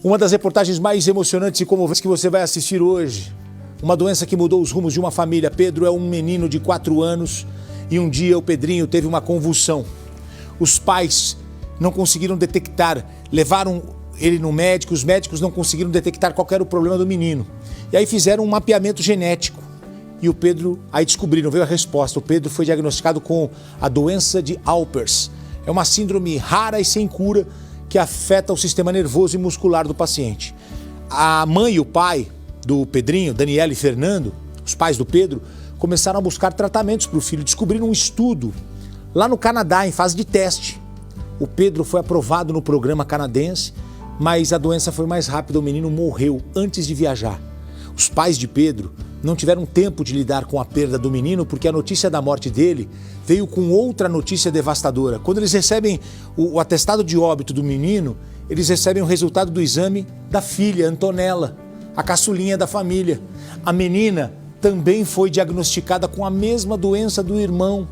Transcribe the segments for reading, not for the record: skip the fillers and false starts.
Uma das reportagens mais emocionantes e comoventes que você vai assistir hoje. Uma doença que mudou os rumos de uma família. Pedro é um menino de 4 anos e um dia o Pedrinho teve uma convulsão. Os pais não conseguiram detectar, levaram ele no médico, os médicos não conseguiram detectar qual era o problema do menino. E aí fizeram um mapeamento genético. E o Pedro, aí descobriram, veio a resposta. O Pedro foi diagnosticado com a doença de Alpers. É uma síndrome rara e sem cura que afeta o sistema nervoso e muscular do paciente. A mãe e o pai do Pedrinho, Daniela e Fernando, os pais do Pedro, começaram a buscar tratamentos para o filho. Descobriram um estudo lá no Canadá, em fase de teste. O Pedro foi aprovado no programa canadense, mas a doença foi mais rápida. O menino morreu antes de viajar. Os pais de Pedro não tiveram tempo de lidar com a perda do menino, porque a notícia da morte dele veio com outra notícia devastadora. Quando eles recebem o atestado de óbito do menino, eles recebem o resultado do exame da filha, Antonella, a caçulinha da família. A menina também foi diagnosticada com a mesma doença do irmão.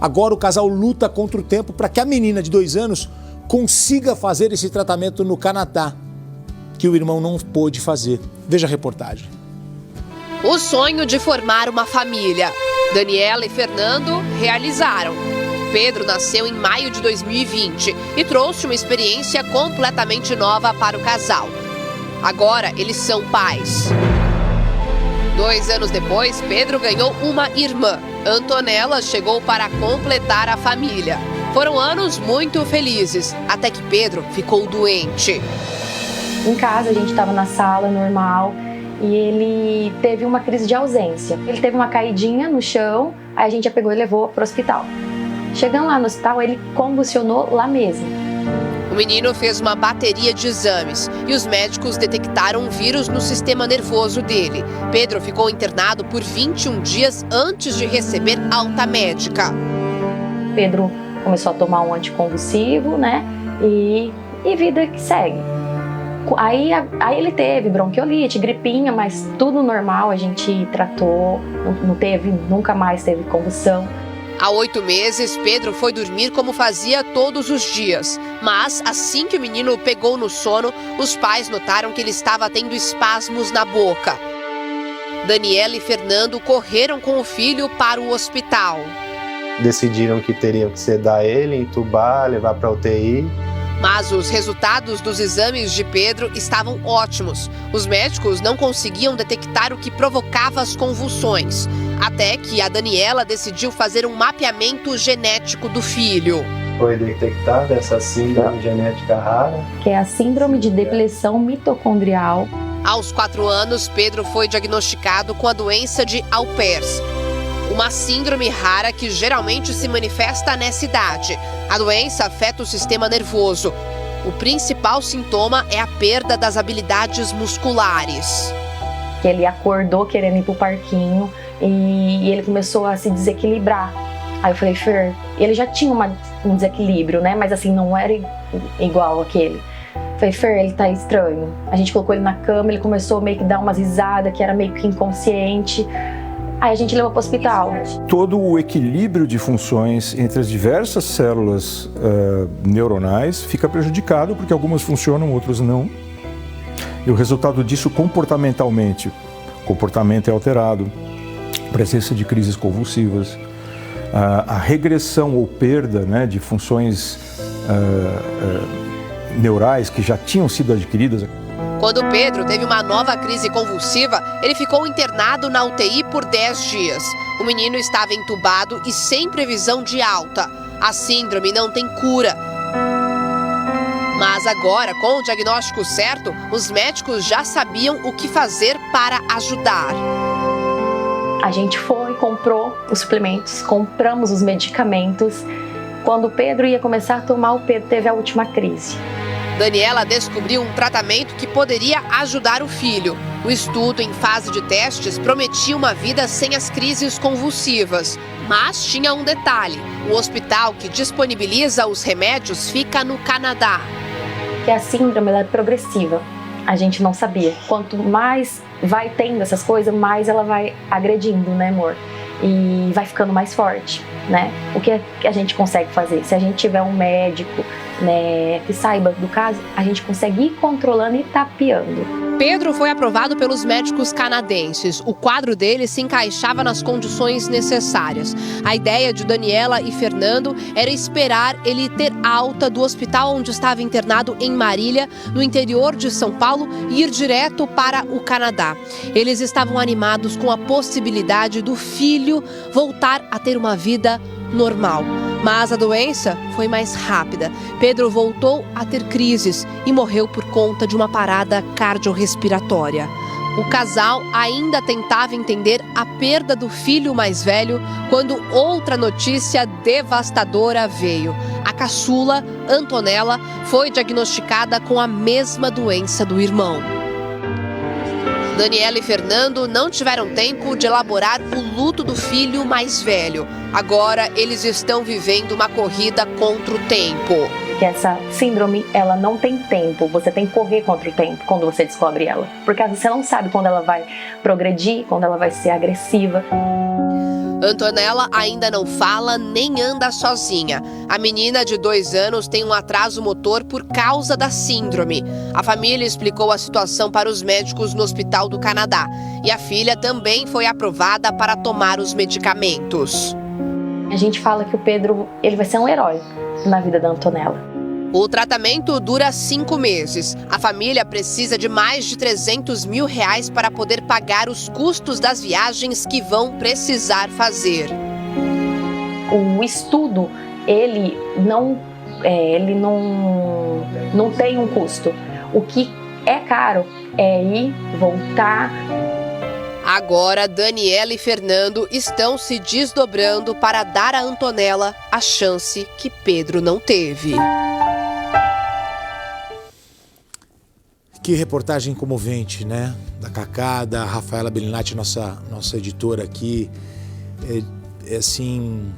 Agora o casal luta contra o tempo para que a menina de 2 anos consiga fazer esse tratamento no Canadá, que o irmão não pôde fazer. Veja a reportagem. O sonho de formar uma família. Daniela e Fernando realizaram. Pedro nasceu em maio de 2020 e trouxe uma experiência completamente nova para o casal. Agora eles são pais. 2 anos depois, Pedro ganhou uma irmã. Antonella chegou para completar a família. Foram anos muito felizes, até que Pedro ficou doente. Em casa a gente estava na sala normal e ele teve uma crise de ausência. Ele teve uma caidinha no chão, aí a gente já pegou e levou para o hospital. Chegando lá no hospital, ele convulsionou lá mesmo. O menino fez uma bateria de exames e os médicos detectaram um vírus no sistema nervoso dele. Pedro ficou internado por 21 dias antes de receber alta médica. Pedro começou a tomar um anticonvulsivo, né? E vida que segue. Aí ele teve bronquiolite, gripinha, mas tudo normal, a gente tratou, nunca mais teve convulsão. Há 8 meses, Pedro foi dormir como fazia todos os dias. Mas, assim que o menino pegou no sono, os pais notaram que ele estava tendo espasmos na boca. Daniela e Fernando correram com o filho para o hospital. Decidiram que teriam que sedar ele, entubar, levar para a UTI. Mas os resultados dos exames de Pedro estavam ótimos. Os médicos não conseguiam detectar o que provocava as convulsões. Até que a Daniela decidiu fazer um mapeamento genético do filho. Foi detectada essa síndrome genética rara, que é a síndrome de depleção mitocondrial. Aos 4 anos, Pedro foi diagnosticado com a doença de Alpers. Uma síndrome rara que geralmente se manifesta nessa idade. A doença afeta o sistema nervoso. O principal sintoma é a perda das habilidades musculares. Ele acordou querendo ir pro parquinho e ele começou a se desequilibrar. Aí eu falei, Fer, ele já tinha um desequilíbrio, né? Mas assim, não era igual aquele. Eu falei, Fer, ele tá estranho. A gente colocou ele na cama, ele começou meio que dar umas risadas, que era meio que inconsciente. Aí a gente levou para o hospital. Todo o equilíbrio de funções entre as diversas células neuronais fica prejudicado, porque algumas funcionam, outras não. E o resultado disso, comportamentalmente, o comportamento é alterado, presença de crises convulsivas, a regressão ou perda, né, de funções neurais que já tinham sido adquiridas. Quando Pedro teve uma nova crise convulsiva, ele ficou internado na UTI por 10 dias. O menino estava entubado e sem previsão de alta. A síndrome não tem cura. Mas agora, com o diagnóstico certo, os médicos já sabiam o que fazer para ajudar. A gente foi, comprou os suplementos, compramos os medicamentos. Quando o Pedro ia começar a tomar, o Pedro teve a última crise. Daniela descobriu um tratamento que poderia ajudar o filho. O estudo, em fase de testes, prometia uma vida sem as crises convulsivas. Mas tinha um detalhe: o hospital que disponibiliza os remédios fica no Canadá. Que a síndrome ela é progressiva. A gente não sabia. Quanto mais vai tendo essas coisas, mais ela vai agredindo, né, amor? E vai ficando mais forte, né? O que a gente consegue fazer? Se a gente tiver um médico né, que saiba do caso, a gente consegue ir controlando e tapeando. Pedro foi aprovado pelos médicos canadenses. O quadro dele se encaixava nas condições necessárias. A ideia de Daniela e Fernando era esperar ele ter alta do hospital onde estava internado em Marília, no interior de São Paulo, e ir direto para o Canadá. Eles estavam animados com a possibilidade do filho voltar a ter uma vida normal. Mas a doença foi mais rápida. Pedro voltou a ter crises e morreu por conta de uma parada cardiorrespiratória. O casal ainda tentava entender a perda do filho mais velho quando outra notícia devastadora veio. A caçula, Antonella, foi diagnosticada com a mesma doença do irmão. Daniela e Fernando não tiveram tempo de elaborar o luto do filho mais velho. Agora eles estão vivendo uma corrida contra o tempo. Que essa síndrome, ela não tem tempo. Você tem que correr contra o tempo quando você descobre ela. Porque você não sabe quando ela vai progredir, quando ela vai ser agressiva. Antonella ainda não fala nem anda sozinha. A menina de 2 anos tem um atraso motor por causa da síndrome. A família explicou a situação para os médicos no Hospital do Canadá. E a filha também foi aprovada para tomar os medicamentos. A gente fala que o Pedro, ele vai ser um herói na vida da Antonella. O tratamento dura 5 meses. A família precisa de mais de R$300 mil para poder pagar os custos das viagens que vão precisar fazer. O estudo, ele não tem um custo. O que é caro é ir, voltar. Agora, Daniela e Fernando estão se desdobrando para dar a Antonella a chance que Pedro não teve. Que reportagem comovente, né? Da Cacá, da Rafaela Bellinati, nossa editora aqui. Assim,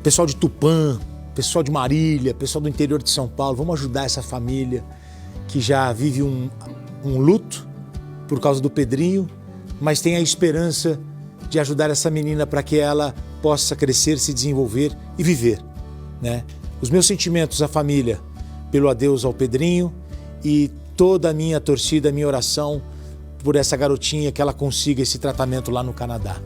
pessoal de Tupã, pessoal de Marília, pessoal do interior de São Paulo, vamos ajudar essa família que já vive um luto por causa do Pedrinho, mas tem a esperança de ajudar essa menina para que ela possa crescer, se desenvolver e viver, né? Os meus sentimentos à família pelo adeus ao Pedrinho e toda a minha torcida, a minha oração por essa garotinha, que ela consiga esse tratamento lá no Canadá.